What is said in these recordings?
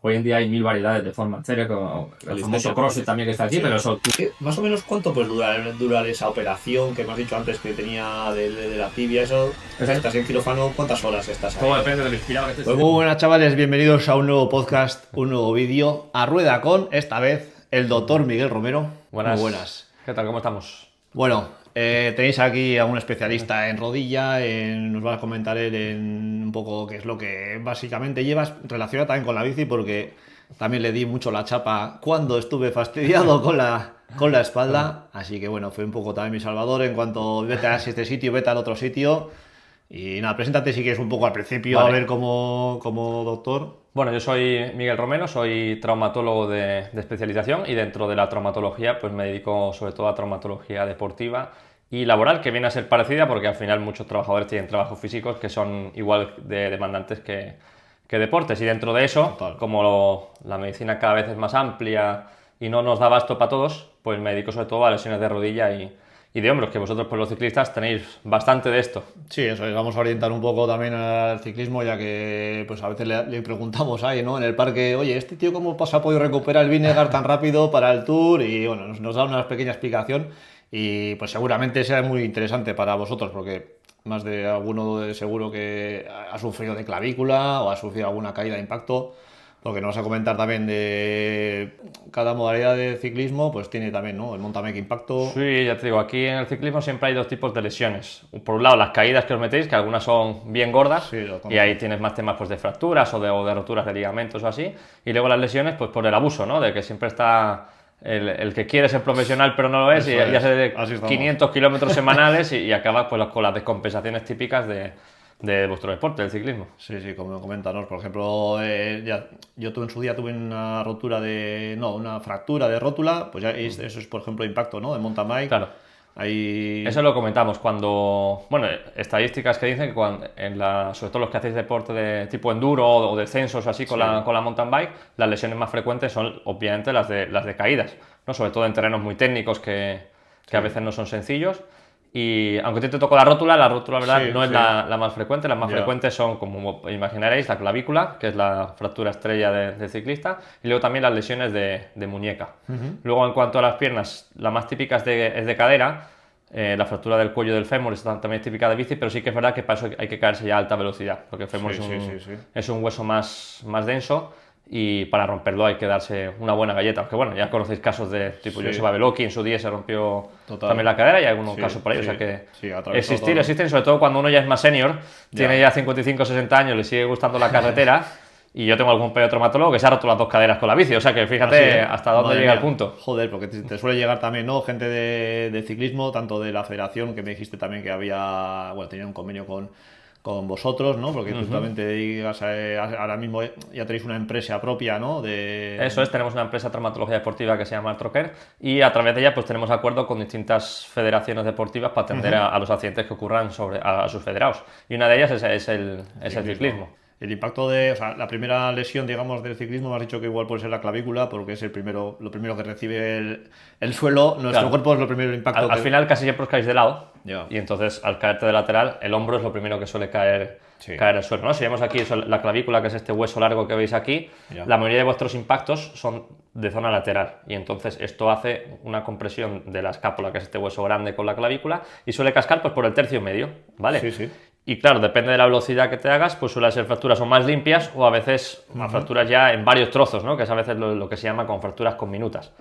Hoy en día hay 1000 variedades de forma seria, como el famoso CrossFit también que está aquí, pero eso... Más o menos, ¿cuánto puede durar esa operación que me has dicho antes que tenía de la tibia? Eso, estás en quirófano, ¿cuántas horas estás ahí? Todo depende de lo inspirado que estés. Pues muy buenas, chavales, bienvenidos a un nuevo podcast, un nuevo vídeo, a rueda con, esta vez, el doctor Miguel Romero. Buenas. Muy buenas. ¿Qué tal? ¿Cómo estamos? Bueno, tenéis aquí a un especialista en rodilla, nos va a comentar él en un poco qué es lo que básicamente llevas relacionado también con la bici, porque también le di mucho la chapa cuando estuve fastidiado con la espalda, así que bueno, fue un poco también mi salvador en cuanto vete a este sitio, vete al otro sitio. Y nada, preséntate si quieres un poco al principio, Vale. a ver como doctor. Bueno, yo soy Miguel Romero, soy traumatólogo de especialización y dentro de la traumatología pues me dedico sobre todo a traumatología deportiva y laboral, que viene a ser parecida porque al final muchos trabajadores tienen trabajos físicos que son igual de demandantes que deportes. Y dentro de eso, Total. como la medicina cada vez es más amplia y no nos da abasto para todos, pues me dedico sobre todo a lesiones de rodilla y de hombros, que vosotros pues los ciclistas tenéis bastante de esto. Sí, eso es, vamos a orientar un poco también al ciclismo, ya que pues a veces le preguntamos ahí, ¿no? En el parque, oye, ¿este tío cómo se ha podido recuperar el Vinegar tan rápido para el Tour? Y bueno, nos da una pequeña explicación y pues seguramente sea muy interesante para vosotros, porque más de alguno de seguro que ha sufrido de clavícula o ha sufrido alguna caída de impacto. Porque nos vas a comentar también de cada modalidad de ciclismo, pues tiene también, ¿no? El mountain bike impacto. Sí, ya te digo, aquí en el ciclismo siempre hay dos tipos de lesiones. Por un lado, las caídas que os metéis, que algunas son bien gordas, Sí, lo conozco. y ahí tienes más temas pues, de fracturas o de roturas de ligamentos o así. Y luego las lesiones, pues por el abuso, ¿no? De que siempre está el que quiere ser profesional pero no lo es, y Eso ya es. se de Así estamos. 500 kilómetros semanales y acaba pues, con las descompensaciones típicas de vuestro deporte, del ciclismo. Sí, sí, como coméntanos, por ejemplo, yo en su día tuve una una fractura de rótula, pues ya eso es, por ejemplo, impacto, ¿no? De mountain bike. Claro. Ahí... Eso lo comentamos cuando, bueno, estadísticas que dicen que sobre todo los que hacéis deporte de tipo enduro o descensos así con la mountain bike, las lesiones más frecuentes son obviamente las de caídas, ¿no? Sobre todo en terrenos muy técnicos que a veces no son sencillos. Y aunque te tocó la rótula, verdad, Sí, no es sí. la más frecuente. Las más Ya. frecuentes son, como imaginaréis, la clavícula, que es la fractura estrella del ciclista, y luego también las lesiones de muñeca. Luego, en cuanto a las piernas, la más típica es de cadera. La fractura del cuello del fémur también es típica de bici, pero sí que es verdad que para eso hay que caerse ya a alta velocidad, porque el fémur Sí, sí. es un hueso más denso. Y para romperlo hay que darse una buena galleta. Aunque bueno, ya conocéis casos de tipo Sí. Joseba Beloki, en su día se rompió Total. también la cadera y hay algunos Sí, casos por ahí. sí. O sea que Sí, atravesó todo. existen, sobre todo cuando uno ya es más senior, tiene ya 55 o 60 años, le sigue gustando la carretera. Y yo tengo algún traumatólogo que se ha roto las dos caderas con la bici. O sea que fíjate Así, ¿eh? hasta dónde Madre llega mía. el punto. Joder, porque te suele llegar también, ¿no? Gente de ciclismo, tanto de la federación, que me dijiste también que tenía un convenio con vosotros, ¿no? Porque tú también te dedicas ahora mismo, ya tenéis una empresa propia, ¿no? Eso es, tenemos una empresa de traumatología deportiva que se llama Artrocare y a través de ella pues tenemos acuerdo con distintas federaciones deportivas para atender a los accidentes que ocurran a sus federados. Y una de ellas es el ciclismo. El impacto o sea, la primera lesión, digamos, del ciclismo, me has dicho que igual puede ser la clavícula, porque es lo primero que recibe el suelo. Nuestro Claro. cuerpo es lo primero, el impacto. Al final casi siempre os caéis de lado. Ya. Y entonces al caerte de lateral el hombro es lo primero que suele caer al suelo, ¿no? Si vemos aquí la clavícula, que es este hueso largo que veis aquí, Ya. la mayoría de vuestros impactos son de zona lateral y entonces esto hace una compresión de la escápula, que es este hueso grande con la clavícula, y suele cascar pues por el tercio medio, ¿vale? Sí, sí. Y claro, depende de la velocidad que te hagas, pues suelen ser fracturas o más limpias o a veces fracturas ya en varios trozos, ¿no? Que es a veces lo que se llama con fracturas comminutas.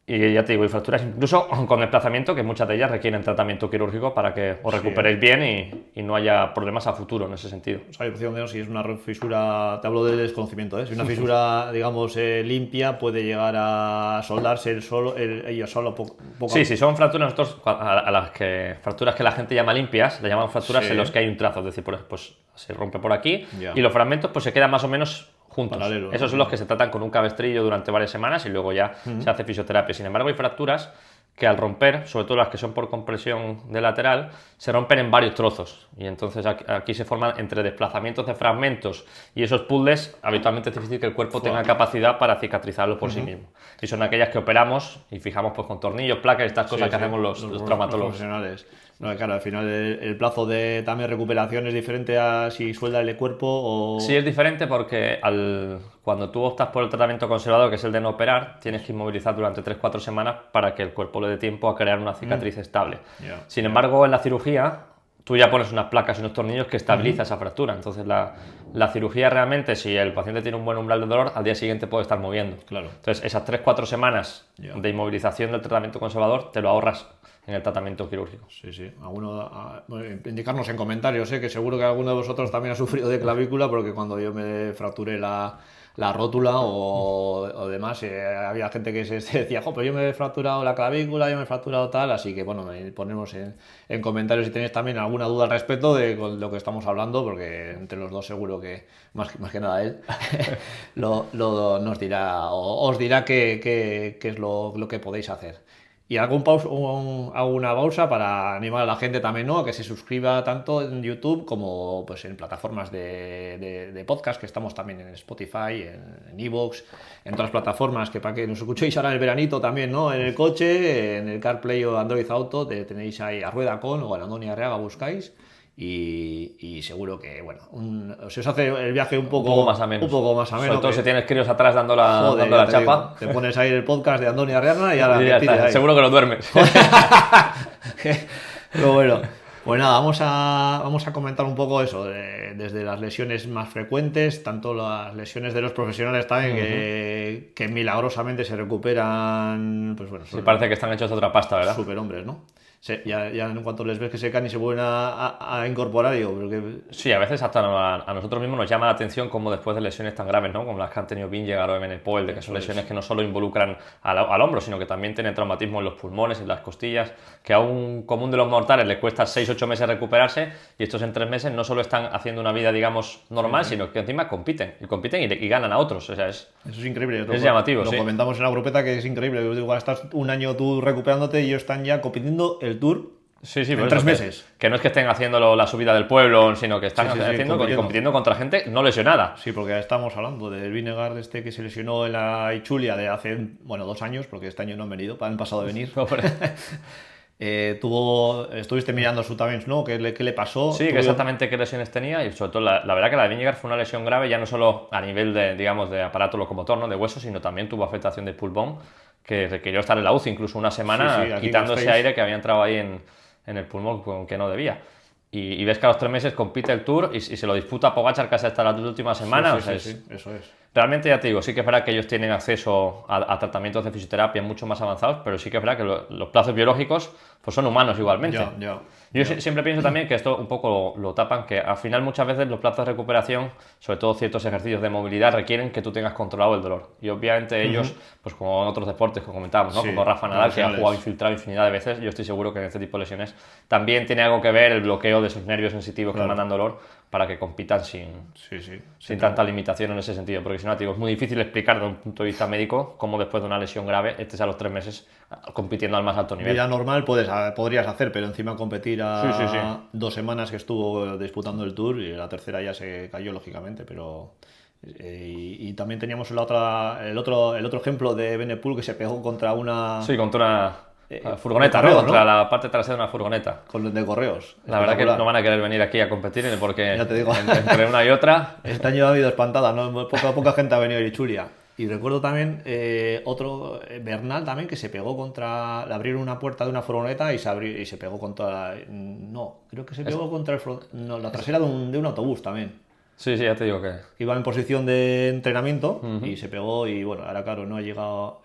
Y ya te digo, y fracturas incluso con desplazamiento, que muchas de ellas requieren tratamiento quirúrgico para que os recuperéis bien y no haya problemas a futuro en ese sentido. O sea, si es una fisura, te hablo de desconocimiento, ¿eh? Si una fisura, digamos, limpia, puede llegar a soldarse ella solo poco Sí, si son fracturas, nosotros fracturas que la gente llama limpias, le llaman fracturas Sí. en las que hay un trazo, es decir, pues se rompe por aquí Ya. y los fragmentos pues se quedan más o menos juntos. Paralelo, ¿no? Esos son los que se tratan con un cabestrillo durante varias semanas y luego ya se hace fisioterapia. Sin embargo, hay fracturas que al romper, sobre todo las que son por compresión de lateral, se rompen en varios trozos. Y entonces aquí se forman entre desplazamientos de fragmentos y esos puzzles, habitualmente es difícil que el cuerpo tenga capacidad para cicatrizarlo por sí mismo. Y son aquellas que operamos y fijamos pues, con tornillos, placas, estas cosas que hacemos los traumatólogos. profesionales. No, claro, al final el plazo de también recuperación es diferente a si suelda el cuerpo o... Sí, es diferente porque cuando tú optas por el tratamiento conservador, que es el de no operar, tienes que inmovilizar durante 3-4 semanas para que el cuerpo le dé tiempo a crear una cicatriz estable. Sin embargo, en la cirugía, tú ya pones unas placas y unos tornillos que estabiliza esa fractura. Entonces, la cirugía realmente, si el paciente tiene un buen umbral de dolor, al día siguiente puede estar moviendo. Claro. Entonces, esas 3-4 semanas de inmovilización del tratamiento conservador te lo ahorras en el tratamiento quirúrgico. Sí, sí. Indicarnos en comentarios, que seguro que alguno de vosotros también ha sufrido de clavícula, porque cuando yo me fracturé la rótula o demás, había gente que se decía, pero yo me he fracturado la clavícula, yo me he fracturado tal, así que bueno, ponemos en comentarios si tenéis también alguna duda al respecto de lo que estamos hablando, porque entre los dos seguro que, más que nada él, nos dirá, o os dirá qué es lo que podéis hacer. Y hago una pausa para animar a la gente también, ¿no?, a que se suscriba tanto en YouTube como pues en plataformas de podcast, que estamos también en Spotify, en iVoox, en todas las plataformas, que para que nos escuchéis ahora en el veranito también, ¿no?, en el coche, en el CarPlay o Android Auto, tenéis ahí a Rueda Con o a Andoni Arriaga, buscáis. Y seguro que, bueno, se os hace el viaje un poco más ameno. Sobre todo si tienes críos atrás dando la chapa. Te pones ahí el podcast de Andoni Arriaga y ahora ya está. Seguro que lo duermes. Pero bueno, pues nada, vamos a comentar un poco eso, desde las lesiones más frecuentes, tanto las lesiones de los profesionales también, que milagrosamente se recuperan, pues bueno. Sí, parece que están hechos de otra pasta, ¿verdad? Superhombres, ¿no? Ya en cuanto les ves que se caen y se vuelven a incorporar, digo, pero que... Sí, a veces hasta a nosotros mismos nos llama la atención cómo después de lesiones tan graves, ¿no?, como las que han tenido Vingegaard o Evenepoel, de que son lesiones que no solo involucran al hombro, sino que también tienen traumatismo en los pulmones, en las costillas, que a un común de los mortales les cuesta 6-8 meses recuperarse, y estos en 3 meses no solo están haciendo una vida, digamos, normal, sino que encima compiten y ganan a otros. O sea, eso es increíble. Es llamativo, Lo comentamos en la grupeta, que es increíble. Igual estás un año tú recuperándote y ellos están ya compitiendo el Tour. Sí, en 3 meses. Que no es que estén haciendo la subida del pueblo, sino que están compitiendo contra gente no lesionada. Sí, porque estamos hablando del Vingegaard que se lesionó en la Ichulia de hace, 2 años, porque este año no han venido, han pasado de venir. Estuviste mirando su también, ¿no? ¿Qué le pasó? Sí, que exactamente qué lesiones tenía, y sobre todo la verdad que la de Vingegaard fue una lesión grave, ya no solo a nivel de aparato locomotor, ¿no?, de hueso, sino también tuvo afectación del pulmón, que requirió estar en la UCI incluso una semana, quitando ese aire que había entrado ahí en el pulmón con que no debía. Y ves que a los 3 meses compite el Tour y se lo disputa a Pogačar casi hasta las últimas semanas. Sí, eso es. Realmente, ya te digo, sí que es verdad que ellos tienen acceso a tratamientos de fisioterapia mucho más avanzados, pero sí que es verdad que los plazos biológicos pues son humanos igualmente. Yo siempre pienso también que esto un poco lo tapan, que al final muchas veces los plazos de recuperación, sobre todo ciertos ejercicios de movilidad, requieren que tú tengas controlado el dolor. Y obviamente ellos, pues como en otros deportes que comentábamos, ¿no?, como Rafa Nadal, que ha jugado infiltrado infinidad de veces, yo estoy seguro que en este tipo de lesiones también tiene algo que ver el bloqueo de esos nervios sensitivos que mandan dolor, para que compitan sin tanta limitación en ese sentido. Porque si no, digo, es muy difícil explicar desde un punto de vista médico cómo después de una lesión grave estés a los 3 meses compitiendo al más alto nivel. Vida normal podrías hacer, pero encima competir a 2 semanas que estuvo disputando el Tour, y la tercera ya se cayó, lógicamente, pero... Y también teníamos el otro ejemplo de Evenepoel, que se pegó contra una... Sí, contra una furgoneta, ¿no? Contra la parte trasera de una furgoneta. Con de correos. La verdad que no van a querer venir aquí a competir, porque ya te digo. Entre una y otra... Este año ha habido espantada, ¿no? Poca gente ha venido a Ichulia. Y recuerdo también otro, Bernal también, que se pegó contra... Le abrieron una puerta de una furgoneta y se pegó contra... No, creo que se pegó contra la trasera de un autobús también. Sí, ya te digo que... Iba en posición de entrenamiento y se pegó, y bueno, ahora claro, no ha llegado...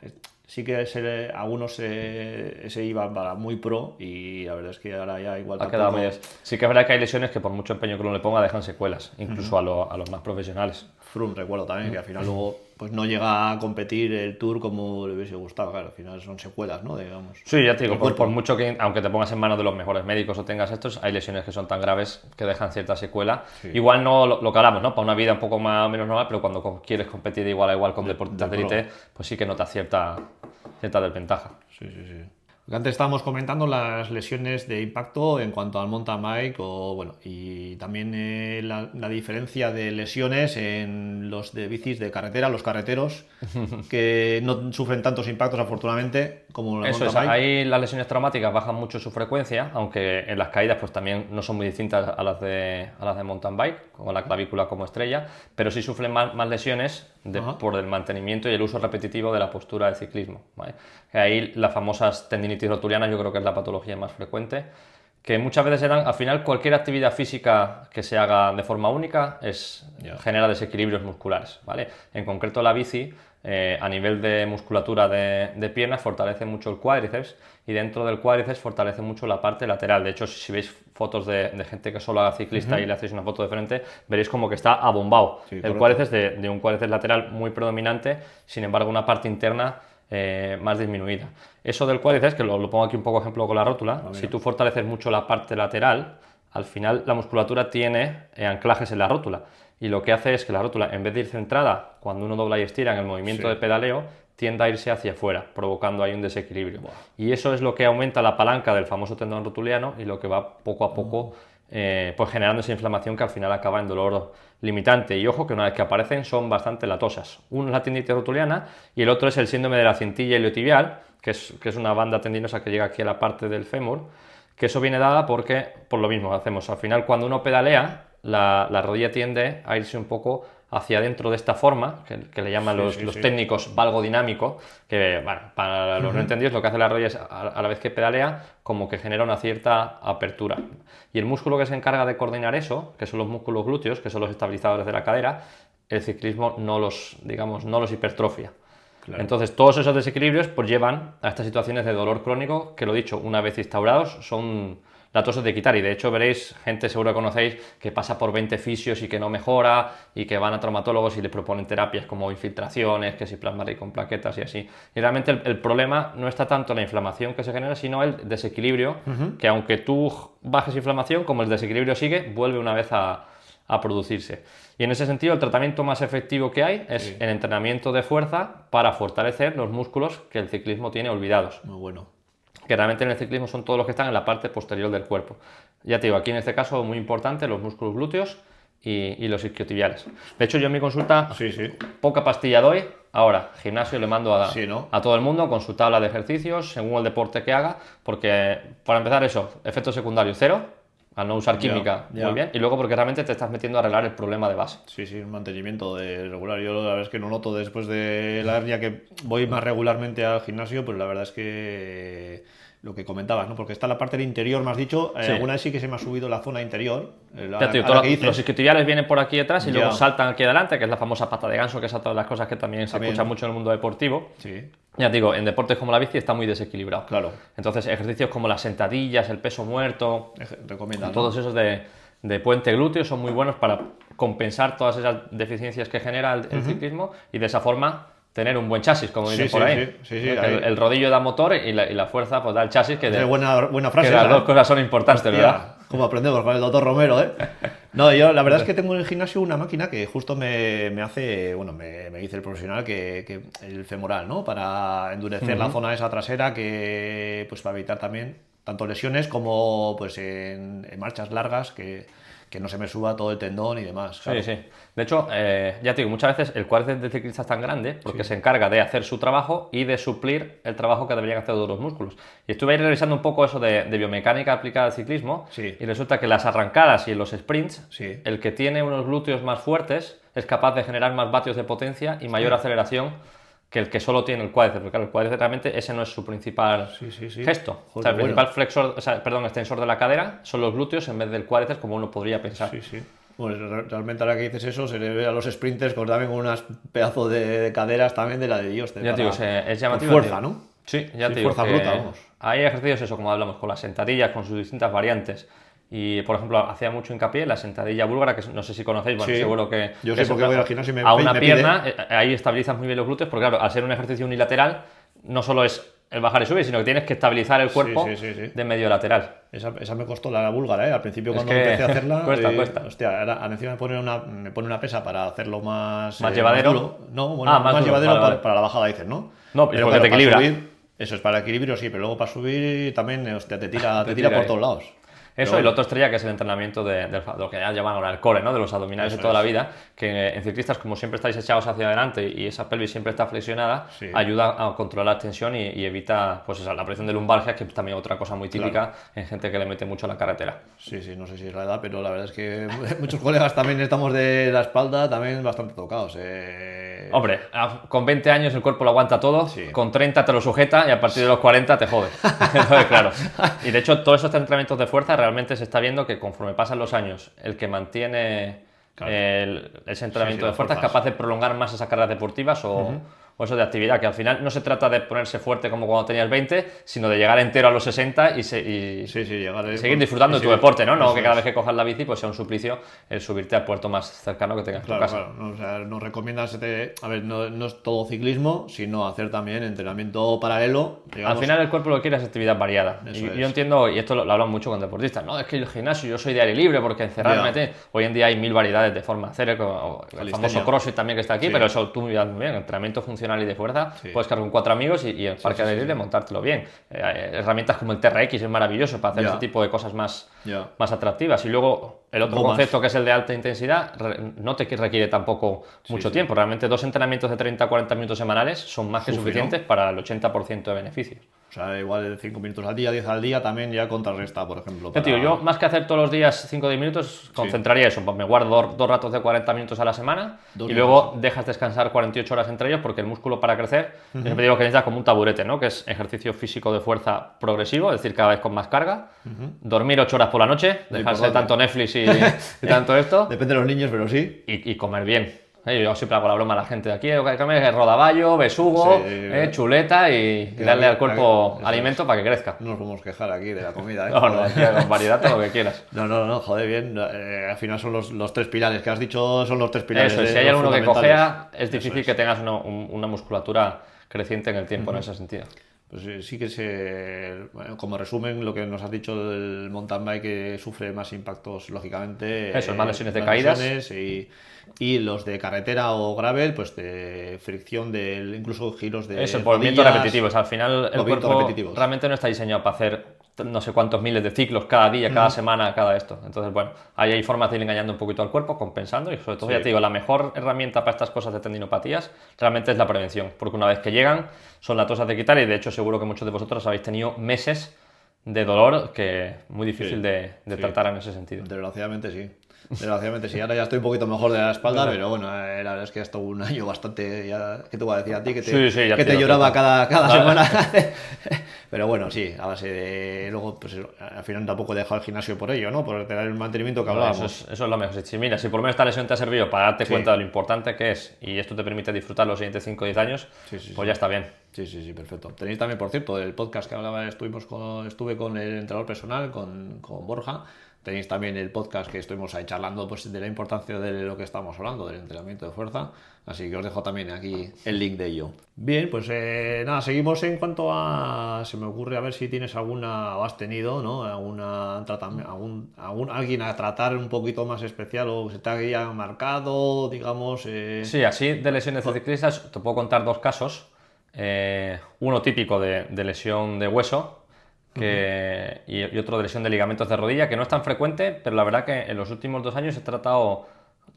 Sí que algunos se iban para muy pro, y la verdad es que ahora ya igual ha quedado medias. Sí que es verdad que hay lesiones que por mucho empeño que uno le ponga dejan secuelas, incluso a los más profesionales. Froome, recuerdo también, que al final luego pues no llega a competir el Tour como le hubiese gustado. Claro, al final son secuelas, ¿no? Digamos. Sí, ya te digo, por mucho que, aunque te pongas en manos de los mejores médicos o tengas estos, hay lesiones que son tan graves que dejan cierta secuela. Sí. Igual no lo que hablamos, ¿no? Para una vida un poco más o menos normal, pero cuando quieres competir de igual a igual con deportistas de élite, pues sí que notas cierta desventaja. Sí. Antes estábamos comentando las lesiones de impacto en cuanto al mountain bike, y también la diferencia de lesiones en los de bicis de carretera, los carreteros, que no sufren tantos impactos afortunadamente como la mountain bike. Ahí las lesiones traumáticas bajan mucho su frecuencia, aunque en las caídas pues también no son muy distintas a las de mountain bike, con la clavícula como estrella, pero sí sufren más lesiones por el mantenimiento y el uso repetitivo de la postura de ciclismo, ¿vale? Ahí las famosas tendinitis rotulianas yo creo que es la patología más frecuente, que muchas veces se dan, al final cualquier actividad física que se haga de forma única genera desequilibrios musculares, ¿vale? En concreto la bici, a nivel de musculatura de piernas, fortalece mucho el cuádriceps, y dentro del cuádriceps fortalece mucho la parte lateral. De hecho, si veis fotos de gente que solo haga ciclista y le hacéis una foto de frente, veréis como que está abombado. Sí, el cuádriceps de un cuádriceps lateral muy predominante, sin embargo una parte interna más disminuida. Eso del cuádriceps, que lo pongo aquí un poco ejemplo con la rótula, si tú fortaleces mucho la parte lateral, al final la musculatura tiene anclajes en la rótula, y lo que hace es que la rótula, en vez de ir centrada cuando uno dobla y estira en el movimiento de pedaleo, tiende a irse hacia afuera, provocando ahí un desequilibrio. Y eso es lo que aumenta la palanca del famoso tendón rotuliano y lo que va poco a poco pues generando esa inflamación que al final acaba en dolor limitante. Y ojo que una vez que aparecen son bastante latosas. Uno es la tendinitis rotuliana y el otro es el síndrome de la cintilla iliotibial, que es una banda tendinosa que llega aquí a la parte del fémur, que eso viene dada porque, por lo mismo, hacemos al final cuando uno pedalea, la rodilla tiende a irse un poco hacia adentro de esta forma, que le llaman los técnicos valgo dinámico, que bueno, para los no entendidos lo que hace la rodilla es a la vez que pedalea, como que genera una cierta apertura. Y el músculo que se encarga de coordinar eso, que son los músculos glúteos, que son los estabilizadores de la cadera, el ciclismo no los hipertrofia. Claro. Entonces todos esos desequilibrios pues llevan a estas situaciones de dolor crónico que, lo dicho, una vez instaurados son latosos de quitar, y de hecho veréis gente, seguro que conocéis, que pasa por 20 fisios y que no mejora, y que van a traumatólogos y le proponen terapias como infiltraciones, que si plasma rico con plaquetas y así. Y realmente el problema no está tanto en la inflamación que se genera, sino el desequilibrio, que aunque tú bajes inflamación, como el desequilibrio sigue, vuelve una vez a producirse. Y en ese sentido el tratamiento más efectivo que hay es el entrenamiento de fuerza para fortalecer los músculos que el ciclismo tiene olvidados. Muy bueno. Que realmente en el ciclismo son todos los que están en la parte posterior del cuerpo. Ya te digo, aquí en este caso muy importante los músculos glúteos y los isquiotibiales. De hecho, yo en mi consulta poca pastilla doy. Ahora, gimnasio le mando a todo el mundo con su tabla de ejercicios, según el deporte que haga, porque para empezar eso, efectos secundarios cero, al no usar química, muy bien, y luego porque realmente te estás metiendo a arreglar el problema de base. Sí, un mantenimiento regular. Yo la verdad es que no noto después de la hernia, que voy más regularmente al gimnasio, pues la verdad es que lo que comentabas, ¿no? Porque está la parte del interior, me has dicho, alguna vez sí que se me ha subido la zona interior. Los isquiotibiales vienen por aquí detrás y luego saltan aquí adelante, que es la famosa pata de ganso, que es otra de las cosas que también se escucha mucho en el mundo deportivo. Sí. Ya te digo, en deportes como la bici está muy desequilibrado. Claro. Entonces, ejercicios como las sentadillas, el peso muerto, recomiendan, todos esos de puente glúteo son muy buenos para compensar todas esas deficiencias que genera el ciclismo, y de esa forma tener un buen chasis, como dicen por ahí. El rodillo da motor y la fuerza pues da el chasis, que buena frase, que las dos cosas son importantes. Hostia, ¿verdad? Como aprendemos con el doctor Romero, ¿eh? No, yo la verdad es que tengo en el gimnasio una máquina que justo me hace, bueno, me dice el profesional que el femoral, ¿no? Para endurecer la zona esa trasera, que pues para evitar también tanto lesiones como pues en marchas largas, que no se me suba todo el tendón y demás. Claro. Sí. De hecho, ya te digo, muchas veces el cuádriceps del ciclista es tan grande porque se encarga de hacer su trabajo y de suplir el trabajo que deberían hacer todos los músculos. Y estuve ahí revisando un poco eso de biomecánica aplicada al ciclismo, y resulta que las arrancadas y en los sprints, el que tiene unos glúteos más fuertes es capaz de generar más vatios de potencia y mayor aceleración que el que solo tiene el cuádriceps, porque claro, el cuádriceps realmente ese no es su principal gesto. Joder, o sea, el principal flexor, extensor de la cadera son los glúteos en vez del cuádriceps, como uno podría pensar. Bueno, realmente ahora que dices eso, se le ve a los sprinters también con unas pedazos de caderas también de la de Dios. Ya te digo, es llamativo. Fuerza, ¿no? Sí, ya te digo. Fuerza bruta, vamos. Hay ejercicios, eso, como hablamos, con las sentadillas, con sus distintas variantes. Y, por ejemplo, hacía mucho hincapié en la sentadilla búlgara, que no sé si conocéis, bueno, seguro que... Yo sé porque voy al gimnasio y me a una me pierna, ahí estabilizas muy bien los glúteos, porque claro, al ser un ejercicio unilateral, no solo es el bajar y subir, sino que tienes que estabilizar el cuerpo de medio lateral. Esa me costó la búlgara, ¿eh? Al principio cuando empecé a hacerla... cuesta. Hostia, ahora encima me pone una pesa para hacerlo más llevadero. Más duro. No, bueno, más llevadero para la bajada, dices, ¿no? No, pero porque te equilibra. Subir, eso es para equilibrio, sí, pero luego para subir también, hostia, te tira por todos lados. Eso, y lo otro estrella, que es el entrenamiento de lo que ya llaman ahora el core, ¿no? De los abdominales de toda la vida, que en ciclistas, como siempre estáis echados hacia adelante y esa pelvis siempre está flexionada, ayuda a controlar tensión y evita pues la presión de lumbalgia, que es también otra cosa muy típica en gente que le mete mucho a la carretera. Sí, no sé si es la edad, pero la verdad es que muchos colegas también estamos de la espalda también bastante tocados. Hombre, con 20 años el cuerpo lo aguanta todo, Sí. con 30 te lo sujeta y a partir de los 40 te jode. Entonces, claro. Y de hecho, todos esos entrenamientos de fuerza realmente se está viendo que conforme pasan los años, el que mantiene Claro. ese entrenamiento Sí, de fuerza es fuerzas. capaz de prolongar más esas carreras deportivas o eso de actividad, que al final no se trata de ponerse fuerte como cuando tenías 20, sino de llegar entero a los 60 y Sí, llegar seguir disfrutando de sí, tu deporte, ¿no? No eso que cada es. vez que cojas la bici pues sea un suplicio el subirte al puerto más cercano que tengas en tu Claro, casa. claro. No, o sea, nos recomiendas, a ver, no es todo ciclismo, sino hacer también entrenamiento paralelo. Al Digamos, final el cuerpo lo que quiere es actividad variada. Eso Y es. yo entiendo, y esto lo hablan mucho con deportistas, no, es que el gimnasio, yo soy de aire libre porque encerrarme... Ya. Hoy en día hay 1000 variedades de forma de hacer, como el Calistenia. famoso CrossFit también que está aquí, Sí. pero eso tú miras muy bien, entrenamiento funcional y de fuerza, Sí. puedes quedar con 4 amigos y en el parque de aire libre montártelo bien. Herramientas como el TRX es maravilloso para hacer Ya. ese tipo de cosas más Ya. atractivas. Y luego el otro Gomas. concepto que es el de alta intensidad no te requiere tampoco mucho sí. tiempo. Realmente 2 entrenamientos de 30-40 minutos semanales son más que Sufi, ¿no? suficientes para el 80% de beneficios. O sea, igual 5 minutos al día, 10 al día, también ya contrarresta, por ejemplo. Ya, tío, yo más que hacer todos los días 5 o 10 minutos, concentraría eso. Pues me guardo dos ratos de 40 minutos a la semana Dos y días. luego dejas descansar 48 horas entre ellos porque el músculo para crecer, yo siempre digo que necesita como un taburete, ¿no? Que es ejercicio físico de fuerza progresivo, es decir, cada vez con más carga. Dormir 8 horas por la noche, dejarse importante. tanto Netflix y tanto esto. Depende de los niños, pero sí. Y comer bien. Yo siempre hago la broma a la gente de aquí, hay que comer rodaballo, besugo, Sí, chuleta y darle al cuerpo eso alimento para que crezca. No nos podemos quejar aquí de la comida, ¿eh? No, aquí con variedad todo lo que quieras. No, joder, bien. Al final son los 3 pilares que has dicho, son los 3 pilares. Eso, si los hay alguno que fundamentales. cojea, es Eso difícil que tengas una musculatura creciente en el tiempo en ese sentido. Pues sí que bueno, como resumen, lo que nos has dicho del mountain bike que sufre más impactos, lógicamente. Eso, más lesiones de más caídas. lesiones y los de carretera o gravel, pues de fricción, incluso giros de Eso, movimientos rodillas, repetitivos. Al final el movimientos cuerpo repetitivos. realmente no está diseñado para hacer no sé cuántos miles de ciclos cada día, cada semana, cada esto. Entonces, bueno, ahí hay formas de ir engañando un poquito al cuerpo, compensando y sobre todo, Sí. ya te digo, la mejor herramienta para estas cosas de tendinopatías realmente es la prevención, porque una vez que llegan son latosas de quitar y de hecho seguro que muchos de vosotros habéis tenido meses de dolor que muy difícil Sí. de Sí. tratar en ese sentido. Desgraciadamente sí. Desgraciadamente sí. Ahora ya estoy un poquito mejor de la espalda, pero bueno, la verdad es que ha estado un año bastante. ¿Qué te voy a decir a ti? Que te, Sí, ya que te te digo, lloraba tío. cada semana. Pero bueno, sí, a base de. Luego, pues al final tampoco he dejado el gimnasio por ello, ¿no? Por tener el mantenimiento que hablábamos. Eso es lo mejor. Si mira, si por lo menos esta lesión te ha servido para darte Sí. cuenta de lo importante que es y esto te permite disfrutar los siguientes 5 o 10 años, Sí, pues ya está bien. Sí, perfecto. Tenéis también, por cierto, el podcast que hablaba, estuve con el entrenador personal, con Borja. Tenéis también el podcast que estuvimos ahí charlando pues, de la importancia de lo que estamos hablando, del entrenamiento de fuerza. Así que os dejo también aquí el link de ello. Bien, pues nada, seguimos en cuanto a... Se me ocurre a ver si tienes alguna, o has tenido, ¿no? Alguien a tratar un poquito más especial o se te haya marcado, digamos... Sí, así de lesiones de ciclistas te puedo contar 2 casos. Uno típico de lesión de hueso y otro de lesión de ligamentos de rodilla, que no es tan frecuente, pero la verdad que en los últimos 2 años he tratado,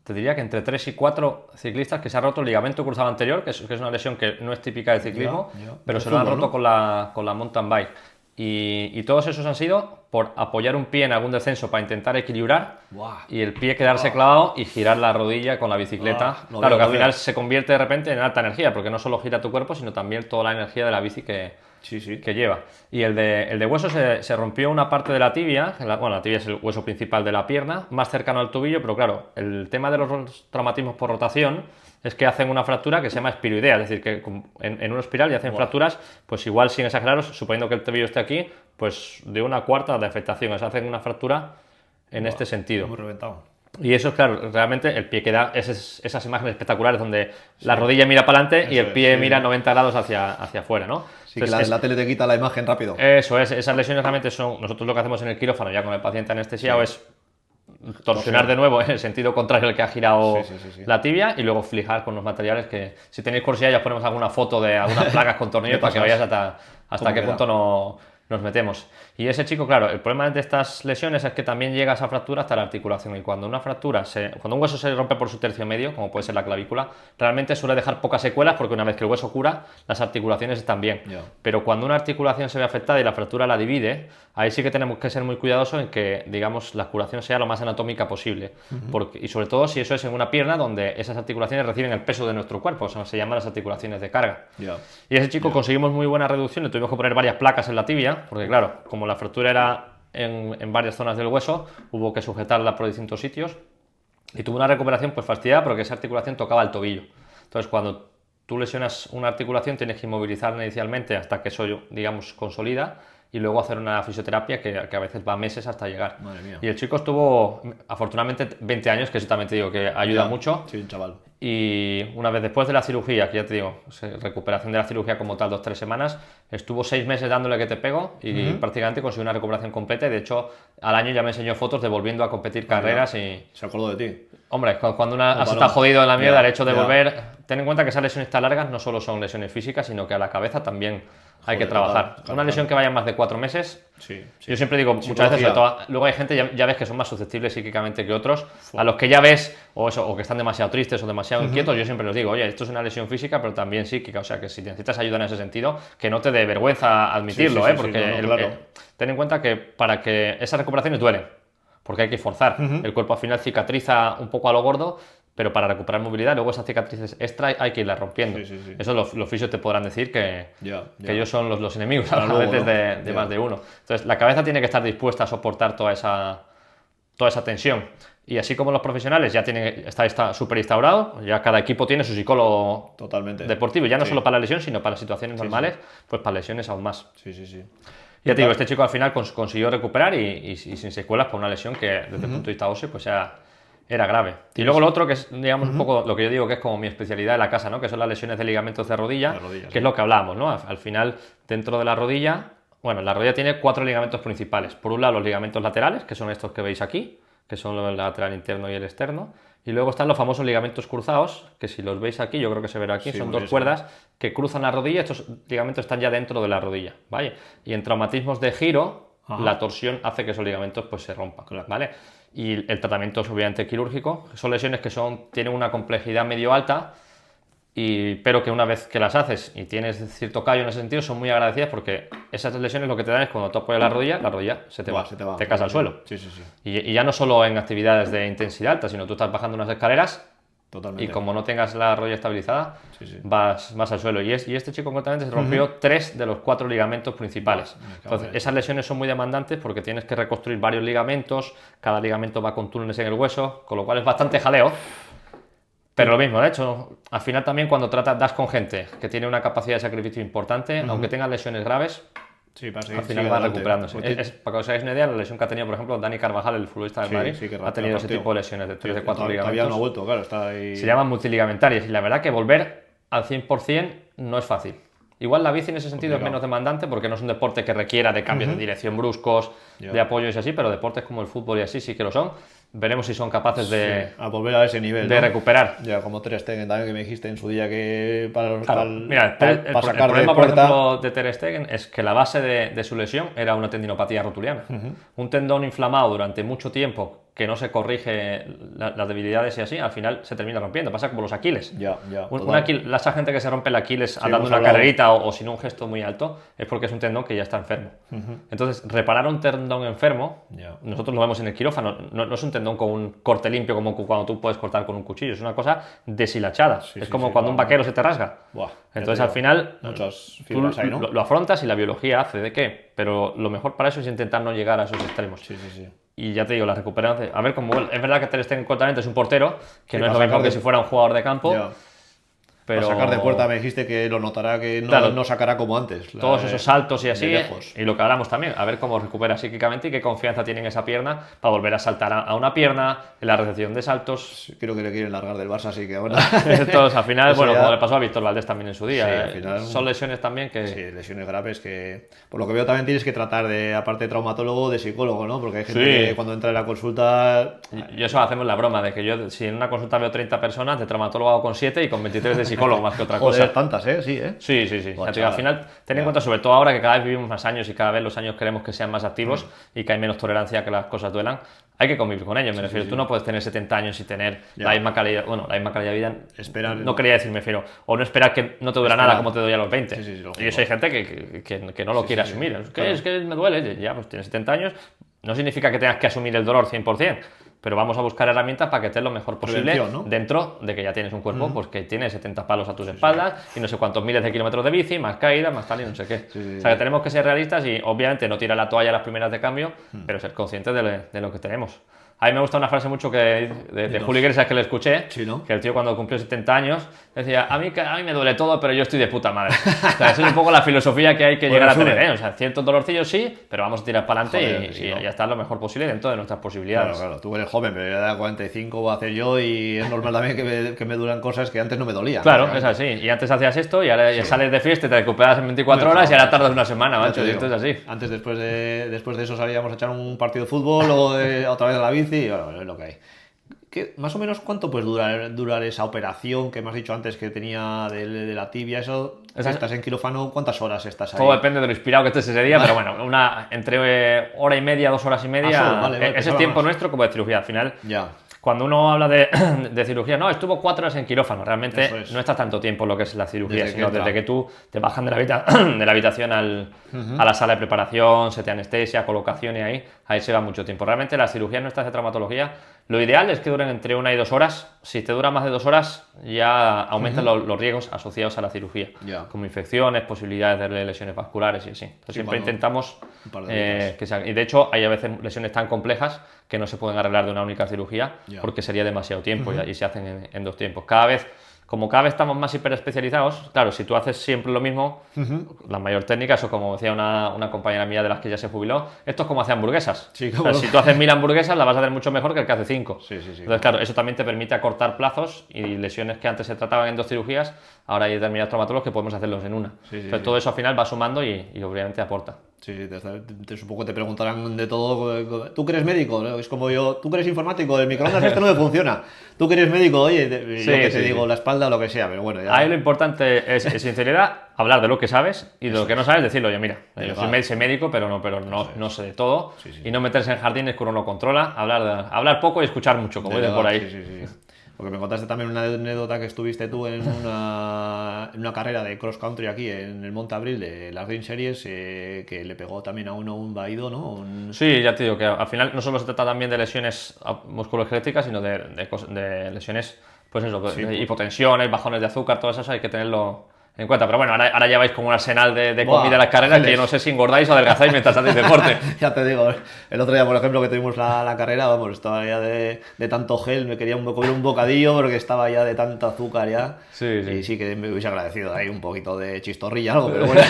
te diría que entre 3 y 4 ciclistas que se ha roto el ligamento cruzado anterior, que es una lesión que no es típica del ciclismo, Ya. pero De se lo han fútbol, roto ¿no? con la mountain bike. Y todos esos han sido por apoyar un pie en algún descenso para intentar equilibrar Buah. y el pie quedarse clavado y girar la rodilla con la bicicleta. Lo Claro, veo, que al lo final veo. se convierte de repente en alta energía, porque no solo gira tu cuerpo, sino también toda la energía de la bici que lleva. Y el de hueso se rompió una parte de la tibia, la tibia es el hueso principal de la pierna, más cercano al tobillo, pero claro, el tema de los traumatismos por rotación es que hacen una fractura que se llama espiroidea, es decir, que en una espiral y hacen fracturas, pues igual sin exageraros, suponiendo que el tobillo esté aquí, pues de 1/4 de afectación, o sea, hacen una fractura en este sentido. Hemos reventado. Y eso es claro, realmente el pie queda esas imágenes espectaculares donde la rodilla mira para adelante y el Eso pie es, sí. mira 90 grados hacia afuera, ¿no? Sí, que la tele te quita la imagen rápido. Eso es, esas lesiones realmente son, nosotros lo que hacemos en el quirófano ya con el paciente anestesiado es torsionar de nuevo en el sentido contrario al que ha girado Sí. la tibia y luego fijar con los materiales que si tenéis curiosidad ya os ponemos alguna foto de algunas placas con tornillos para que veáis hasta ¿Cómo qué queda? punto nos metemos. Y ese chico, claro, el problema de estas lesiones es que también llega esa fractura hasta la articulación. Y cuando cuando un hueso se rompe por su tercio medio, como puede ser la clavícula, realmente suele dejar pocas secuelas porque una vez que el hueso cura, las articulaciones están bien. Pero cuando una articulación se ve afectada y la fractura la divide, ahí sí que tenemos que ser muy cuidadosos en que, digamos, la curación sea lo más anatómica posible. Y sobre todo si eso es en una pierna donde esas articulaciones reciben el peso de nuestro cuerpo, eso se llaman las articulaciones de carga. Y ese chico conseguimos muy buena reducción, le tuvimos que poner varias placas en la tibia, porque claro, como la fractura era en varias zonas del hueso, hubo que sujetarla por distintos sitios y tuvo una recuperación pues fastidiada porque esa articulación tocaba el tobillo. Entonces cuando tú lesionas una articulación tienes que inmovilizarla inicialmente hasta que eso, digamos, consolida y luego hacer una fisioterapia que a veces va meses hasta llegar. Madre mía. Y el chico estuvo, afortunadamente, 20 años, que eso también te digo que ayuda mucho. Sí, un chaval. Y una vez después de la cirugía, que ya te digo, recuperación de la cirugía como tal, 2-3 semanas, estuvo 6 meses dándole que te pego y prácticamente consiguió una recuperación completa. Y de hecho, al año ya me enseñó fotos de volviendo a competir carreras y... Se acordó de ti. Hombre, cuando has estado jodido en la mierda, el hecho de ya. volver... Ten en cuenta que esas lesiones tan largas no solo son lesiones físicas, sino que a la cabeza también hay que trabajar. Una lesión que vaya más de 4 meses... Sí. Yo siempre digo, muchas veces, sobre todo, luego hay gente, ya ves que son más susceptibles psíquicamente que otros, a los que ya ves, o que están demasiado tristes o demasiado inquietos, yo siempre les digo, oye, esto es una lesión física, pero también psíquica, o sea, que si necesitas ayuda en ese sentido, que no te dé vergüenza admitirlo, porque claro. ten en cuenta que para que esas recuperaciones duelen, porque hay que forzar, el cuerpo al final cicatriza un poco a lo gordo, pero para recuperar movilidad, luego esas cicatrices extra hay que irlas rompiendo. Eso los fisios te podrán decir que ellos son los enemigos a veces de más de uno. Entonces, la cabeza tiene que estar dispuesta a soportar toda esa tensión. Y así como los profesionales ya está súper instaurado, ya cada equipo tiene su psicólogo deportivo, ya no solo para la lesión, sino para situaciones normales, pues para lesiones aún más. Ya te digo, este chico al final consiguió recuperar y sin secuelas por una lesión que desde el punto de vista óseo pues era grave. Y luego lo otro que es, digamos, un poco lo que yo digo que es como mi especialidad en la casa, ¿no? Que son las lesiones de ligamentos de rodilla, que es lo que hablábamos, ¿no? Al final, dentro de la rodilla, bueno, la rodilla tiene 4 ligamentos principales. Por un lado, los ligamentos laterales, que son estos que veis aquí, que son el lateral interno y el externo. Y luego están los famosos ligamentos cruzados, que si los veis aquí, yo creo que se verá aquí, son 2 cuerdas que cruzan la rodilla. Estos ligamentos están ya dentro de la rodilla, ¿vale? Y en traumatismos de giro, la torsión hace que esos ligamentos pues se rompan, ¿vale? Y el tratamiento es obviamente quirúrgico. Son lesiones que tienen una complejidad medio alta, pero que una vez que las haces y tienes cierto callo en ese sentido, son muy agradecidas porque esas lesiones lo que te dan es cuando tú apoyas la rodilla se te va, te caes al suelo. Y ya no solo en actividades de intensidad alta, sino tú estás bajando unas escaleras y como no tengas la rodilla estabilizada, vas al suelo. Y este chico concretamente se rompió 3 de los 4 ligamentos principales. Entonces, esas lesiones son muy demandantes porque tienes que reconstruir varios ligamentos, cada ligamento va con túneles en el hueso, con lo cual es bastante jaleo. Pero lo mismo, de hecho, al final también cuando das con gente que tiene una capacidad de sacrificio importante, aunque tengan lesiones graves, al final va recuperándose. Para que os hagáis una idea, la lesión que ha tenido, por ejemplo, Dani Carvajal, el futbolista del Madrid, ha tenido ese tipo de lesiones de 3 de 4 ligamentos. Todavía no ha vuelto, claro, está ahí. Se llaman multiligamentarias y la verdad que volver al 100% no es fácil. Igual la bici en ese sentido es menos demandante porque no es un deporte que requiera de cambios de dirección bruscos, de apoyos y así, pero deportes como el fútbol y así sí que lo son. Veremos si son capaces a volver a ese nivel, de recuperar. Ya, como Ter Stegen también, que me dijiste en su día que Mira, el problema, por ejemplo, de Ter Stegen es que la base de su lesión era una tendinopatía rotuliana. Un tendón inflamado durante mucho tiempo que no se corrige las debilidades y así, al final se termina rompiendo. Pasa como los Aquiles. Esa gente que se rompe el Aquiles andando una carrerita o sin un gesto muy alto es porque es un tendón que ya está enfermo. Entonces, reparar un tendón enfermo, nosotros lo vemos en el quirófano, no es un tendón con un corte limpio como cuando tú puedes cortar con un cuchillo, es una cosa deshilachada. Es como cuando un vaquero se te rasga. Entonces, al final, muchas fibras ahí, ¿no? lo afrontas y la biología hace de qué, pero lo mejor para eso es intentar no llegar a esos extremos. Y ya te digo, la recuperación, a ver cómo es verdad que Ter Stegen cortamente es un portero, que no es lo mismo que si fuera un jugador de campo. Pero... Para sacar de puerta me dijiste que lo notará, que no sacará como antes. Todos esos saltos y así, y lo que hablamos también, a ver cómo recupera psíquicamente y qué confianza tiene en esa pierna para volver a saltar a una pierna, en la recepción de saltos. Creo que le quieren largar del Barça, así que bueno. Entonces, al final, como le pasó a Víctor Valdés también en su día, al final, son lesiones también que... Sí, lesiones graves que, por lo que veo, también tienes que tratar de, aparte de traumatólogo, de psicólogo, ¿no? Porque hay gente que cuando entra en la consulta... Y eso hacemos la broma, de que yo, si en una consulta veo 30 personas, de traumatólogo hago con 7 y con 23 de psicólogo más que otra Joder, cosa. tantas, sí, ¿eh? Sí, sí, sí. Buah, Ya te digo, al chaval. final, ten en cuenta, sobre todo ahora que cada vez vivimos más años y cada vez los años queremos que sean más activos y que hay menos tolerancia a que las cosas duelan, hay que convivir con ellos. Me refiero, tú no puedes tener 70 años y tener Ya. la misma calidad, bueno, la misma calidad de vida. Esperar- No quería decir, me refiero, o no esperar que no te dura nada como te doy a los 20. Sí, sí, sí, lógico. Y eso hay gente que no lo quiere asumir. Es que me duele. Ya, pues tienes 70 años, no significa que tengas que asumir el dolor 100%. Pero vamos a buscar herramientas para que estés lo mejor posible Prevención, ¿no? dentro de que ya tienes un cuerpo pues que tiene 70 palos a tus espaldas y no sé cuántos miles de kilómetros de bici, más caídas, más tal y no sé qué. O sea que tenemos que ser realistas y obviamente no tirar la toalla a las primeras de cambio, pero ser conscientes de lo que tenemos. A mí me gusta una frase mucho de Julio Iglesias que le escuché, Sí, ¿no? que el tío cuando cumplió 70 años decía, a mí me duele todo, pero yo estoy de puta madre. O sea, esa es un poco la filosofía que hay que llegar a tener, ¿eh? O sea, ciertos dolorcillos sí, pero vamos a tirar para adelante Joder, sí, ¿no? y ya estar lo mejor posible dentro de nuestras posibilidades. Claro, tú eres joven, pero ya de 45 voy a hacer yo y es normal también que me duran cosas que antes no me dolían. Claro, ¿no? es así. Y antes hacías esto y ahora ya sales de fiesta y te recuperas en 24 horas y ahora tardas una semana, Ya macho. te Y esto digo. es así. Antes, después de eso salíamos a echar un partido de fútbol, luego otra vez a la bici, y bueno, es lo que hay. Más o menos cuánto puede durar esa operación que me has dicho antes que tenía de la tibia, eso, si estás en quirófano, ¿cuántas horas estás ahí? Todo depende de lo inspirado que estés ese día, pero bueno, entre hora y media, 2 horas y media, solo, vale, ese es pensaba tiempo más. nuestro como de cirugía. Al final, Ya, cuando uno habla de cirugía, no, estuvo 4 horas en quirófano. Realmente Eso es. no estás tanto tiempo en lo que es la cirugía, Desde que sino entra. desde que tú te bajan de la habitación a la sala de preparación, se te anestesia, colocación y ahí se va mucho tiempo. Realmente las cirugías nuestras de traumatología, lo ideal es que duren entre 1 y 2 horas. Si te dura más de 2 horas, ya aumentan los riesgos asociados a la cirugía, Ya. como infecciones, posibilidades de lesiones vasculares y así. Entonces, siempre cuando- intentamos un par de días. que se haga. Y de hecho, hay a veces lesiones tan complejas que no se pueden arreglar de una única cirugía Ya. porque sería demasiado tiempo y se hacen en 2 tiempos. Como cada vez estamos más hiperespecializados, claro, si tú haces siempre lo mismo, la mayor técnica, eso como decía una compañera mía de las que ya se jubiló, esto es como hacer hamburguesas. Sí, O sea, cómo no. si tú haces 1000 hamburguesas, las vas a hacer mucho mejor que el que hace 5. Sí, sí, sí. Entonces, claro, eso también te permite acortar plazos y lesiones que antes se trataban en 2 cirugías, ahora hay determinados traumatólogos que podemos hacerlos en una. Sí, Entonces, sí. todo eso al final va sumando y obviamente aporta. Sí, supongo que te preguntarán de todo. ¿Tú que eres médico? ¿No? Es como yo, ¿tú que eres informático? El microondas este no me funciona. ¿Tú que eres médico? Oye, yo que te digo, la espalda o lo que sea, pero bueno, ya. Ahí lo importante es sinceridad, hablar de lo que sabes y de lo que no sabes, decirlo, oye, mira, yo Vale. soy médico, pero no sé de todo. Y no meterse en jardines que uno no controla, hablar poco y escuchar mucho, como dicen por ahí. Sí, sí, sí. Porque me contaste también una anécdota que estuviste tú en una carrera de cross country aquí en el Monte Abril de las Green Series, que le pegó también a uno un vaído, ¿no? Sí, ya te digo que al final no solo se trata también de lesiones musculoesqueléticas, sino de lesiones, pues eso, de hipotensiones, bajones de azúcar, todo eso hay que tenerlo en cuenta. Pero bueno, ahora ya vais como un arsenal de Buah, comida a las carreras que geles. yo no sé si engordáis o adelgazáis mientras hacéis deporte. Ya te digo, el otro día, por ejemplo, que tuvimos la carrera, vamos, estaba ya de tanto gel, me quería comer un bocadillo porque estaba ya de tanto azúcar ya. Sí, sí. Y sí que me hubiese agradecido ahí un poquito de chistorrilla, algo, pero bueno,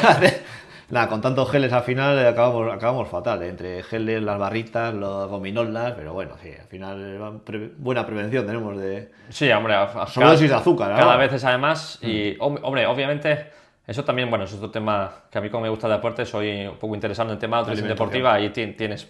nada, con tantos geles al final acabamos fatal, entre geles, las barritas, los gominolas, pero bueno, sí, al final buena prevención tenemos de Sí, hombre, sobredosis de azúcar. cada ¿no? vez es además. Y, hombre, obviamente, eso también, bueno, es otro tema que a mí, como me gusta el deporte, soy un poco interesado en el tema de nutrición deportiva y tienes,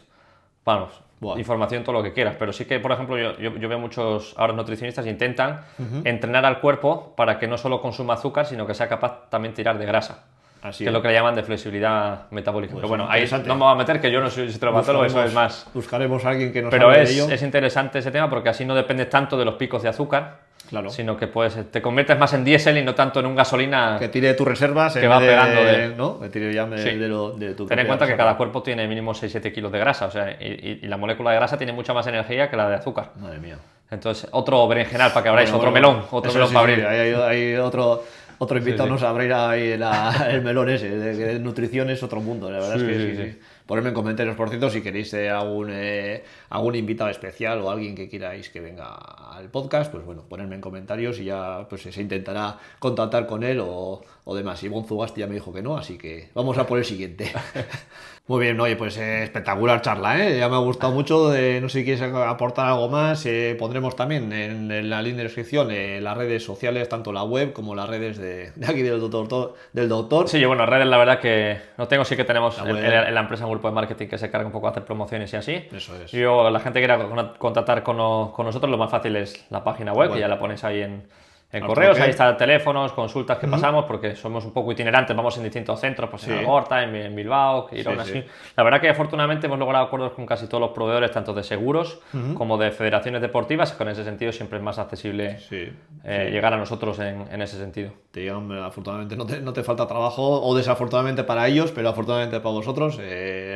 vamos, Buah. información, todo lo que quieras. Pero sí que, por ejemplo, yo veo muchos ahora nutricionistas que intentan entrenar al cuerpo para que no solo consuma azúcar, sino que sea capaz también tirar de grasa. Así Que es lo que le llaman de flexibilidad metabólica. Pero bueno, ahí interesante. no me voy a meter, que yo no soy traumatólogo, eso es más. Buscaremos a alguien que nos Pero hable de ello. es interesante ese tema porque así no dependes tanto de los picos de azúcar, Claro. sino que te conviertes más en diésel y no tanto en un gasolina. Que tire tus reservas Que va pegando ¿no? Que tire ya Sí. de tu Ten en propia cuenta que reserva. cada cuerpo tiene mínimo 6-7 kilos de grasa, o sea, y la molécula de grasa tiene mucha más energía que la de azúcar. Madre mía. Entonces, otro berenjenal para que abráis, Bueno, otro bueno, melón, otro eso melón sí, para sí, abrir. hay otro invitado sí. nos abrirá ahí el melón ese, de nutrición es otro mundo, la verdad Sí, es que sí, sí, sí. sí. Ponedme en comentarios, por cierto, si queréis algún invitado especial o alguien que queráis que venga al podcast, pues bueno, ponedme en comentarios y ya pues se intentará contactar con él o demás. Y Bon Zugasti ya me dijo que no, así que vamos a por el siguiente. Muy bien, oye, pues espectacular charla, ¿eh? Ya me ha gustado mucho, no sé si quieres aportar algo más, pondremos también en la línea de descripción las redes sociales, tanto la web como las redes de aquí del doctor. Sí, yo bueno, redes la verdad que no tengo, sí que tenemos La web. en la empresa un grupo de marketing que se carga un poco a hacer promociones y así. Eso es. Yo, la gente que quiera contactar con nosotros, lo más fácil es la página web, que ya la ponéis ahí en en Al correos, toque. ahí están teléfonos, consultas que pasamos, porque somos un poco itinerantes, vamos en distintos centros, pues en Sí. Algorta, en Bilbao, Girona, Sí, sí. así. La verdad que afortunadamente hemos logrado acuerdos con casi todos los proveedores, tanto de seguros como de federaciones deportivas, y con ese sentido siempre es más accesible Sí. llegar a nosotros en ese sentido. Te llegan, afortunadamente no te falta trabajo, o desafortunadamente para ellos, pero afortunadamente para vosotros.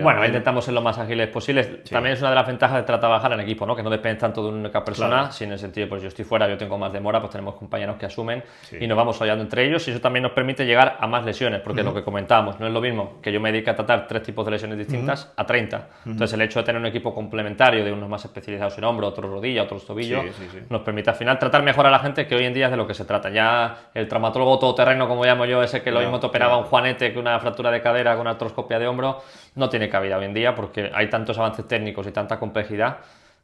Bueno, intentamos ser lo más ágiles posibles. También es una de las ventajas de trabajar en equipo, ¿no? Que no dependes tanto de una única persona, Claro. sino en el sentido, pues yo estoy fuera, yo tengo más demora, pues tenemos compañeros que asumen Sí. y nos vamos ayudando entre ellos, y eso también nos permite llegar a más lesiones, porque lo que comentábamos, no es lo mismo que yo me dedique a tratar 3 tipos de lesiones distintas a 30. Entonces el hecho de tener un equipo complementario, de unos más especializados en hombro, otros rodilla, otros tobillo, Sí. nos permite al final tratar mejor a la gente, que hoy en día es de lo que se trata. Ya el traumatólogo todoterreno, como llamo yo, ese que lo Ya, mismo te operaba ya. un juanete que una fractura de cadera con una artroscopia de hombro, no tiene cabida hoy en día, porque hay tantos avances técnicos y tanta complejidad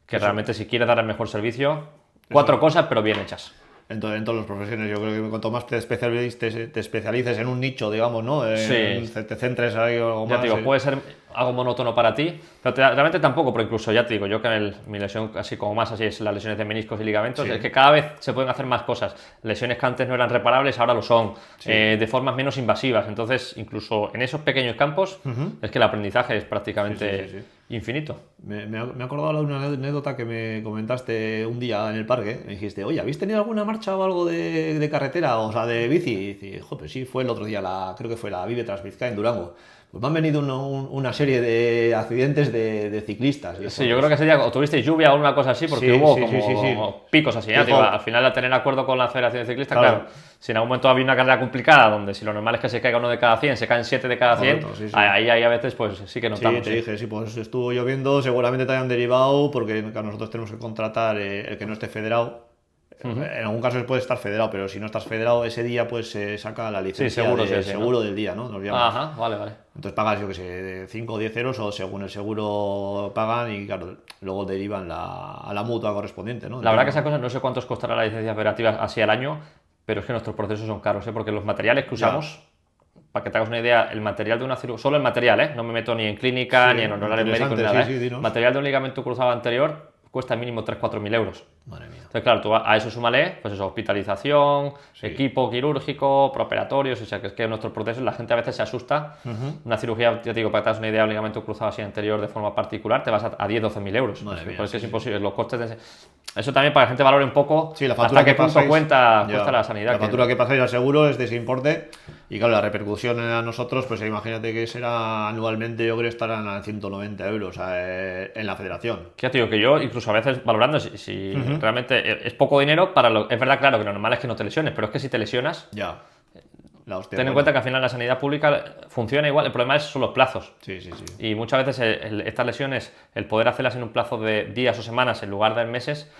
que realmente si quieres dar el mejor servicio, 4 cosas pero bien hechas. En todas las profesiones, yo creo que cuanto más te especialices en un nicho, digamos, ¿no? Sí. Te centres ahí o algo Ya más. te digo, puede ser algo monótono para ti, pero realmente tampoco, pero incluso ya te digo, yo que mi lesión así como más así es las lesiones de meniscos y ligamentos, Sí. es que cada vez se pueden hacer más cosas. Lesiones que antes no eran reparables, ahora lo son, de formas menos invasivas. Entonces, incluso en esos pequeños campos, es que el aprendizaje es prácticamente Sí. infinito. Me he acordado de una anécdota que me comentaste un día en el parque. Me dijiste, oye, ¿habéis tenido alguna marcha o algo de carretera, o sea, de bici? Y dice, joder, sí, fue el otro día, creo que fue la Vive Transvizcaya en Durango. Pues me han venido una serie de accidentes de ciclistas. Y Sí, yo creo que ese día o tuvisteis lluvia o una cosa así, porque Sí, hubo sí, como sí. picos así. Fijo. Tío, al final, al tener acuerdo con la Federación de Ciclistas, Claro. claro, si en algún momento había una carrera complicada, donde si lo normal es que se caiga uno de cada 100, se caen 7 de cada 100, Correcto, sí. ahí a veces pues sí que Sí, notamos. te dije, sí, pues estuvo lloviendo, seguramente te hayan derivado, porque nosotros tenemos que contratar el que no esté federado. En algún caso se puede estar federado, pero si no estás federado, ese día pues se saca la licencia seguro, de sí, seguro ¿no? del día, ¿no? Nos llaman. Ajá, vale. Entonces pagas, yo que sé, de 5 o 10 euros, o según el seguro pagan, y claro, luego derivan a la mutua correspondiente, ¿no? La verdad que esa cosa no sé cuántos costará la licencia federativa así al año, pero es que nuestros procesos son caros, porque los materiales que usamos, para que te hagas una idea, el material de una cirugía, solo el material, no me meto ni en clínica, Sí, ni en honorarios médicos, ni interesante, nada. sí, dinos. Material de un ligamento cruzado anterior cuesta mínimo 3-4 mil euros. Madre mía. Entonces, claro, tú a eso súmale, pues eso, hospitalización, equipo quirúrgico, preoperatorios, o sea, que es que en nuestros procesos la gente a veces se asusta. Una cirugía, ya te digo, para que te hagas una idea, un ligamento cruzado así anterior de forma particular, te vas a 10-12 mil euros. Madre mía, Pues sí, es sí. imposible, los costes de... Eso también para que la gente valore un poco Sí, la factura hasta qué que punto pasáis, cuesta ya, la sanidad. La factura que pasáis al seguro es de ese importe, y claro, la repercusión a nosotros, pues imagínate que será anualmente, yo creo que estarán a 190 euros en la federación. Que ya te digo que yo, incluso a veces valorando si realmente es poco dinero para lo... Es verdad, claro, que lo normal es que no te lesiones, pero es que si te lesionas, Ya. La hostia. ten en cuenta que al final la sanidad pública funciona igual, el problema son los plazos. Sí. Y muchas veces estas lesiones, el poder hacerlas en un plazo de días o semanas en lugar de meses,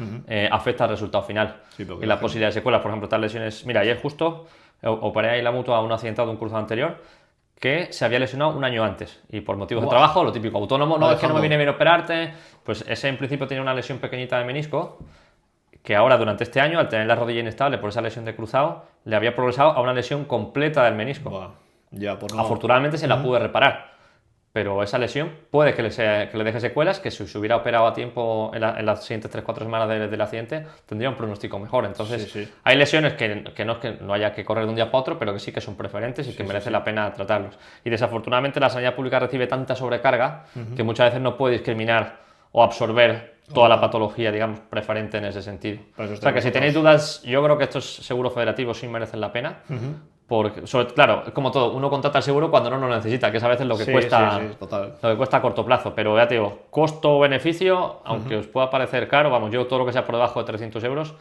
afecta al resultado final. Sí, porque y la posibilidad de secuelas, por ejemplo, estas lesiones... Mira, ayer justo operé ahí la mutua a un accidentado de un cruzado anterior que se había lesionado un año antes. Y por motivos de trabajo, lo típico, autónomo, no, es que no me viene bien operarte. Pues ese en principio tenía una lesión pequeñita de menisco, que ahora durante este año, al tener la rodilla inestable por esa lesión de cruzado, le había progresado a una lesión completa del menisco. Buah, ya, por no... Afortunadamente se la pude reparar, pero esa lesión puede que le deje secuelas, que si se hubiera operado a tiempo en las siguientes 3-4 semanas del accidente, tendría un pronóstico mejor. Entonces, Sí. hay lesiones que no es que no haya que correr de un día para otro, pero que sí que son preferentes y que merece la pena tratarlos. Y desafortunadamente la sanidad pública recibe tanta sobrecarga que muchas veces no puede discriminar o absorber toda la patología, digamos, preferente en ese sentido. Para eso O sea que si vosotros. tenéis dudas, yo creo que estos seguros federativos sí merecen la pena. Porque, claro, es como todo, uno contrata el seguro cuando no lo necesita, que es a veces lo que cuesta. Sí, total. Lo que cuesta a corto plazo, pero ya te digo, costo-beneficio, aunque os pueda parecer caro, vamos, yo todo lo que sea por debajo de 300 euros,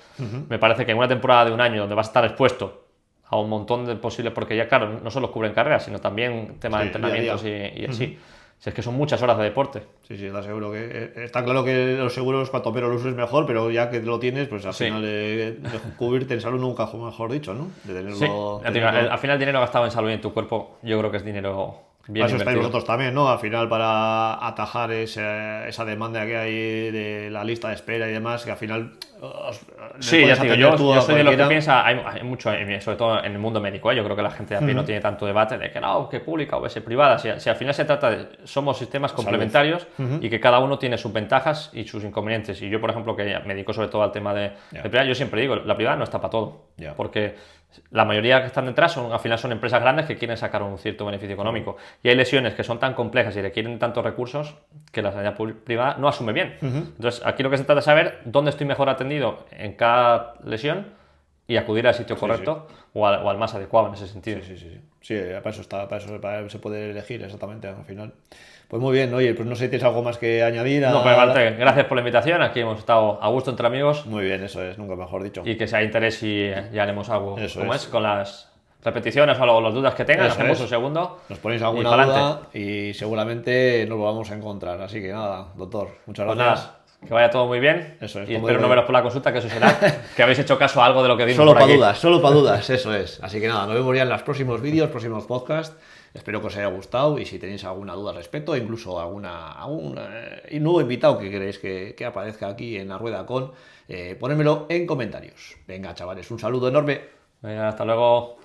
me parece que en una temporada de un año donde vas a estar expuesto a un montón de posibles, porque ya claro, no solo cubren carreras, sino también tema de Sí, día a entrenamientos y así. Si es que son muchas horas de deporte. Sí, está seguro que... Está claro que los seguros, cuanto menos los uses mejor, pero ya que lo tienes, pues al Sí. final de cubrirte en salud nunca, mejor dicho, ¿no? De tenerlo... Sí, ya te digo, al final el dinero gastado en salud y en tu cuerpo, yo creo que es dinero bien Para eso estáis invertido. vosotros también, ¿no? Al final, para atajar esa demanda que hay de la lista de espera y demás, que al final le Sí, puedes ya te digo, atender tú yo a soy de los que cualquiera. piensa, hay mucho, sobre todo en el mundo médico, yo creo que la gente de a pie no tiene tanto debate de que no, que pública o que privada, si al final se trata de, somos sistemas complementarios y que cada uno tiene sus ventajas y sus inconvenientes. Y yo, por ejemplo, que me dedico sobre todo al tema de privada, yo siempre digo, la privada no está para todo, porque la mayoría que están detrás al final son empresas grandes que quieren sacar un cierto beneficio económico. Y hay lesiones que son tan complejas y requieren tantos recursos que la sanidad privada no asume bien. Entonces, aquí lo que se trata es saber dónde estoy mejor atendido en cada lesión y acudir al sitio correcto o al más adecuado en ese sentido. Sí, para eso está, para eso se puede elegir exactamente al final. Pues muy bien, oye, pues no sé si tienes algo más que añadir. No, pues Valente, gracias por la invitación. Aquí hemos estado a gusto entre amigos. Muy bien, eso es, nunca mejor dicho. Y que sea interés y ya haremos algo Eso como es. con las repeticiones o las dudas que tengan. Eso Hacemos es. un segundo. Nos ponéis y alguna pa'lante. duda y seguramente nos lo vamos a encontrar. Así que nada, doctor, muchas Pues gracias. nada, que vaya todo muy bien. Eso es, Y como espero no digo yo. veros por la consulta, que eso será que habéis hecho caso a algo de lo que vimos Solo por para aquí. dudas, solo para dudas, eso es. Así que nada, nos vemos ya en los próximos vídeos, próximos podcasts. Espero que os haya gustado y si tenéis alguna duda al respecto, incluso algún nuevo invitado que queréis que aparezca aquí en la rueda ponérmelo en comentarios. Venga, chavales, un saludo enorme. Venga, hasta luego.